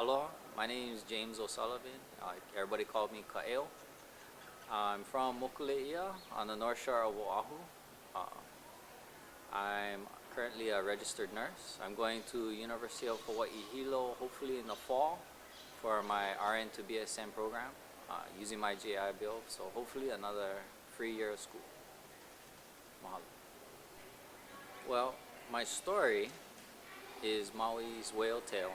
Aloha, my name is James O'Sullivan. Everybody called me Kaʻeo. I'm from Mokuleʻia on the north shore of Oahu. I'm currently a registered nurse. I'm going to University of Hawaii Hilo hopefully in the fall for my RN to BSN program using my GI Bill. So hopefully another free year of school. Mahalo. Well, my story is Mauiʻs Whale Tale.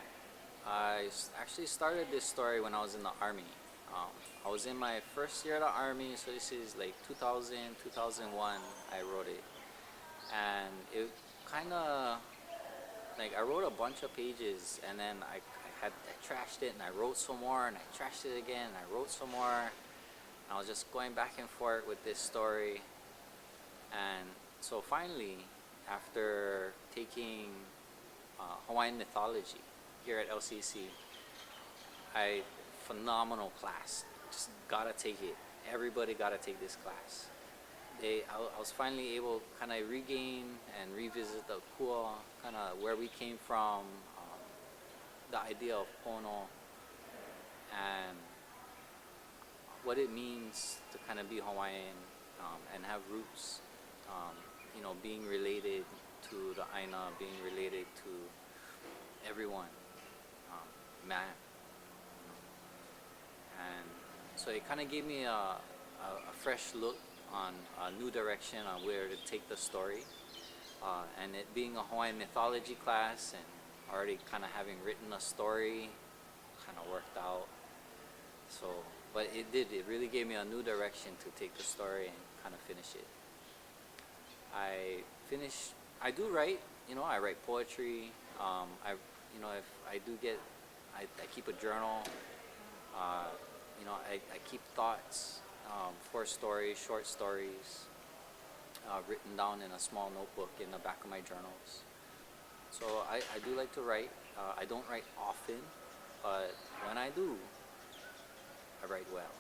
I actually started this story when I was in the Army. I was in my first year of the Army, so this is like 2000, 2001 I wrote it. And it kind of, like I wrote a bunch of pages and then I trashed it and I wrote some more and I trashed it again and I wrote some more. And I was just going back and forth with this story. And so finally, after taking Hawaiian mythology here at LCC, phenomenal class, just gotta take it. Everybody gotta take this class. I was finally able to kind of regain and revisit the kua, kind of where we came from, the idea of pono, and what it means to kind of be Hawaiian and have roots, you know, being related to the Aina, being related to everyone, man. And so it kind of gave me a fresh look on a new direction on where to take the story. And it being a Hawaiian mythology class and already kind of having written a story kind of worked out. So, but it really gave me a new direction to take the story and kind of finish it. I do write, you know, I write poetry. You know, if I do get, I keep a journal. You know, I keep thoughts for stories, short stories, written down in a small notebook in the back of my journals. So I do like to write. I don't write often, but when I do, I write well.